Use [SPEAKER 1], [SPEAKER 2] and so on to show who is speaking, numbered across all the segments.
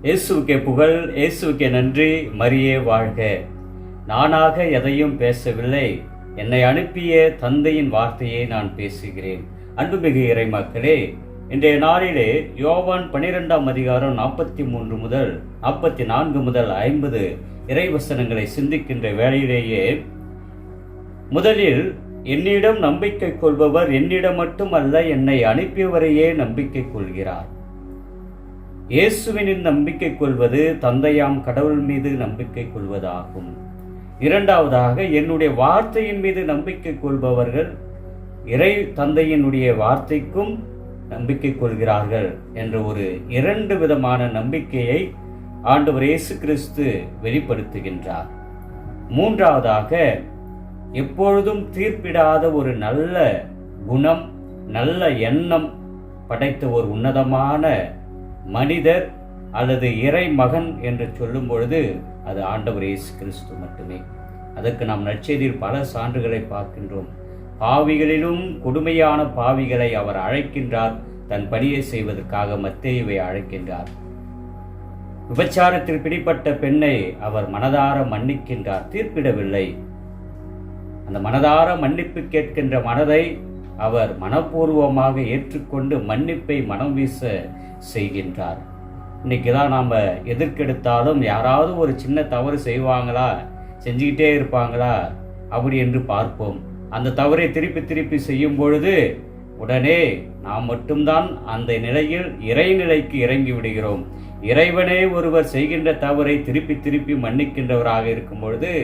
[SPEAKER 1] இயேசுவுக்கே புகழ், இயேசுவுக்கே நன்றி, மரியே வாழ்க. நானாக எதையும் பேசவில்லை, என்னை அனுப்பிய தந்தையின் வார்த்தையை நான் பேசுகிறேன். அன்புமிகு இறை மக்களே, இன்றைய நாளிலே யோவான் 12ஆம் அதிகாரம் 43 முதல் 44 முதல் 50 இறைவசனங்களை சிந்திக்கின்ற வேளையிலேயே, முதலில் என்னிடம் நம்பிக்கை கொள்பவர் என்னிடம் மட்டுமல்ல, என்னை அனுப்பியவரையே நம்பிக்கை கொள்கிறார். இயேசுவினின் நம்பிக்கை கொள்வது தந்தையாம் கடவுள் மீது நம்பிக்கை கொள்வதாகும். இரண்டாவதாக, என்னுடைய வார்த்தையின் மீது நம்பிக்கை கொள்பவர்கள் இறை தந்தையினுடைய வார்த்தைக்கும் நம்பிக்கை கொள்கிறார்கள் என்ற ஒரு இரண்டு விதமான நம்பிக்கையை ஆண்டவர் இயேசு கிறிஸ்து வெளிப்படுத்துகின்றார். மூன்றாவதாக, எப்பொழுதும் தீர்ப்பிடாத ஒரு நல்ல குணம், நல்ல எண்ணம் படைத்த ஒரு உன்னதமான மனிதர் அல்லது இறை மகன் என்று சொல்லும் பொழுது அது ஆண்டவர் இயேசு கிறிஸ்து மட்டுமே. அதற்கு நாம் நற்செய்தியில் பல சான்றுகளை பார்க்கின்றோம். பாவிகளிலும் கொடுமையான பாவிகளை அவர் அழைக்கின்றார், தன் பணியை செய்வதற்காக மத்தேயுவை அழைக்கின்றார். விபச்சாரத்தில் பிடிப்பட்ட பெண்ணை அவர் மனதார மன்னிக்கின்றார், தீர்ப்பிடவில்லை. அந்த மனதார மன்னிப்பு கேட்கின்ற மனதை அவர் மனப்பூர்வமாக ஏற்றுக்கொண்டு மன்னிப்பை மனம் வீச செய்கின்றார். இன்னைக்கு தான் நாம் எதற்கெடுத்தாலும் யாராவது ஒரு சின்ன தவறு செய்வாங்களா, செஞ்சுக்கிட்டே இருப்பாங்களா அப்படி என்று பார்ப்போம். அந்த தவறை திருப்பி திருப்பி செய்யும் பொழுது உடனே நாம் மட்டும்தான் அந்த நிலையில் இறைநிலைக்கு இறங்கி விடுகிறோம். இறைவனே ஒருவர் செய்கின்ற தவறை திருப்பி திருப்பி மன்னிக்கின்றவராக இருக்கும் பொழுது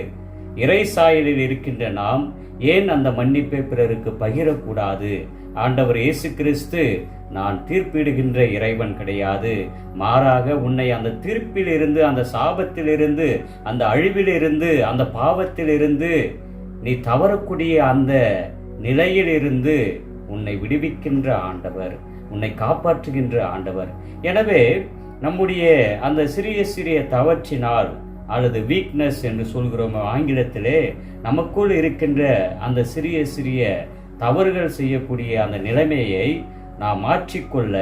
[SPEAKER 1] இறை சாயலில் இருக்கின்ற நாம் ஏன் அந்த மன்னிப்பை பிறருக்கு பகிரக்கூடாது? ஆண்டவர் இயேசு கிறிஸ்து நான் தீர்ப்பிடுகின்ற இறைவன் கிடையாது, மாறாக உன்னை அந்த தீர்ப்பிலிருந்து, அந்த சாபத்திலிருந்து, அந்த அழிவிலிருந்து, அந்த பாவத்திலிருந்து, நீ தவறக்கூடிய அந்த நிலையிலிருந்து உன்னை விடுவிக்கின்ற ஆண்டவர், உன்னை காப்பாற்றுகின்ற ஆண்டவர். எனவே நம்முடைய அந்த சிறிய சிறிய தவற்றினால் அல்லது வீக்னஸ் என்று சொல்கிறோம் ஆங்கிலத்திலே, நமக்குள் இருக்கின்ற அந்த சிறிய சிறிய தவறுகள் செய்யக்கூடிய அந்த நிலைமையை நாம் மாற்றிக்கொள்ள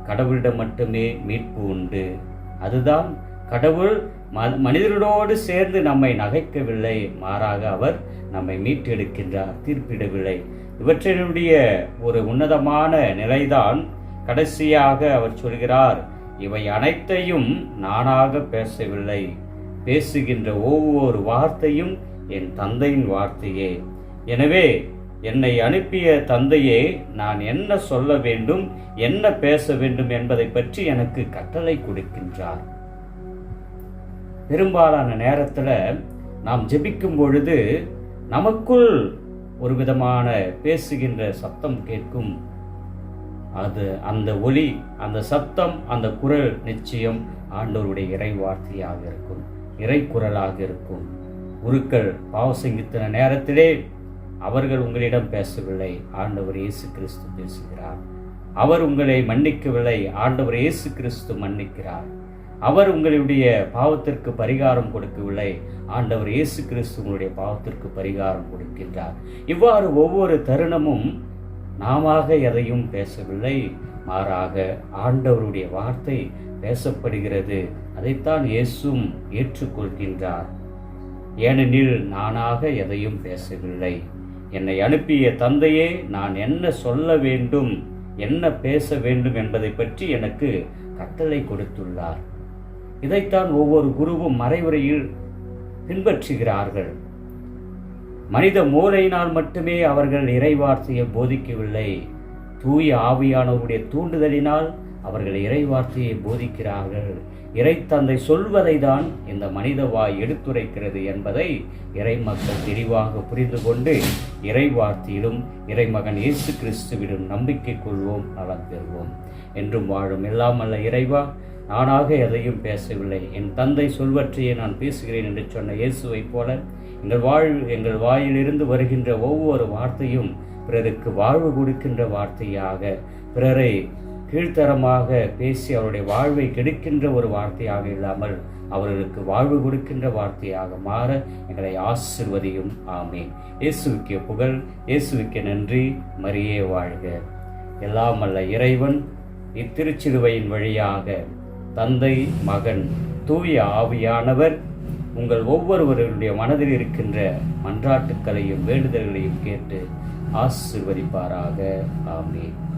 [SPEAKER 1] கடவுளிடம் மட்டுமே மீட்பு உண்டு. அதுதான் கடவுள் மனிதர்களோடு சேர்ந்து நம்மை நகைக்கவில்லை, மாறாக அவர் நம்மை மீட்டெடுக்கின்றார், தீர்ப்பிடவில்லை. இவற்றினுடைய ஒரு உன்னதமான நிலைதான் கடைசியாக அவர் சொல்கிறார், இவை அனைத்தையும் நானாக பேசவில்லை, பேசுகின்ற ஒவ்வொரு வார்த்தையும் என் தந்தையின் வார்த்தையே. எனவே என்னை அனுப்பிய தந்தையே நான் என்ன சொல்ல வேண்டும், என்ன பேச வேண்டும் என்பதை பற்றி எனக்கு கட்டளை கொடுக்கின்றார். பெரும்பாலான நேரத்தில் நாம் ஜெபிக்கும் பொழுது நமக்குள் ஒரு விதமான பேசுகின்ற சத்தம் கேட்கும். அது அந்த ஒலி, அந்த சத்தம், அந்த குரல் நிச்சயம் ஆண்டவருடைய இறை வார்த்தையாக இருக்கும், இறை குரலாக இருக்கும். குருக்கள் பாவசங்கித்தன நேரத்திலே அவர்கள் உங்களிடம் பேசவில்லை, ஆண்டவர் இயேசு கிறிஸ்து பேசுகிறார். அவர் உங்களை மன்னிக்கவில்லை, ஆண்டவர் இயேசு கிறிஸ்து மன்னிக்கிறார். அவர் உங்களுடைய பாவத்திற்கு பரிகாரம் கொடுக்கவில்லை, ஆண்டவர் இயேசு கிறிஸ்து உங்களுடைய பாவத்திற்கு பரிகாரம் கொடுக்கின்றார். இவ்வாறு ஒவ்வொரு தருணமும் நாமாக எதையும் பேசவில்லை, மாறாக ஆண்டவருடைய வார்த்தை பேசப்படுகிறது. அதைத்தான் இயேசுவும் ஏற்றுக்கொள்கின்றார். ஏனெனில் நானாக எதையும் பேசவில்லை, என்னை அனுப்பிய தந்தையே நான் என்ன சொல்ல வேண்டும், என்ன பேச வேண்டும் என்பதை பற்றி எனக்கு கட்டளை கொடுத்துள்ளார். இதைத்தான் ஒவ்வொரு குருவும் மறைவுரையில் பின்பற்றுகிறார்கள். மனித மூளையினால் மட்டுமே அவர்கள் இறைவார்த்தையை போதிக்கவில்லை, தூய ஆவியானவருடைய தூண்டுதலினால் அவர்கள் இறைவார்த்தையை போதிக்கிறார்கள். இறைத்தந்தை சொல்வதை தான் இந்த மனித வாய் எடுத்துரைக்கிறது என்பதை இறை மக்கள் தெளிவாக புரிந்து கொண்டு இறைவார்த்தையிலும் இறைமகன் இயேசு கிறிஸ்துவிடம் நம்பிக்கை கொள்வோம், நலம் பெறுவோம். என்றும் வாழும் எல்லாம் அல்ல இறைவா, நானாக எதையும் பேசவில்லை, என் தந்தை சொல்வற்றையே நான் பேசுகிறேன் என்று சொன்ன இயேசுவை போல எங்கள் வாயிலிருந்து வருகின்ற ஒவ்வொரு வார்த்தையும் பிறருக்கு வாழ்வு கொடுக்கின்ற வார்த்தையாக, பிறரை கீழ்த்தரமாக பேசி அவருடைய வாழ்வை கெடுக்கின்ற ஒரு வார்த்தையாக இல்லாமல் அவர்களுக்கு வாழ்வு கொடுக்கின்ற வார்த்தையாக மாற எங்களை ஆசிர்வதியும். ஆமென். இயேசுவுக்கே புகழ், இயேசுவுக்கே நன்றி, மரியே வாழ்க. எல்லாம் அல்ல இறைவன் இத்திருச்சிலுவையின் வழியாக தந்தை, மகன், தூய ஆவியானவர் உங்கள் ஒவ்வொருவருடைய மனதில் இருக்கின்ற மன்றாட்டுக்களையும் வேண்டுதல்களையும் கேட்டு ஆசீர்வதிப்பாராக. ஆமென்.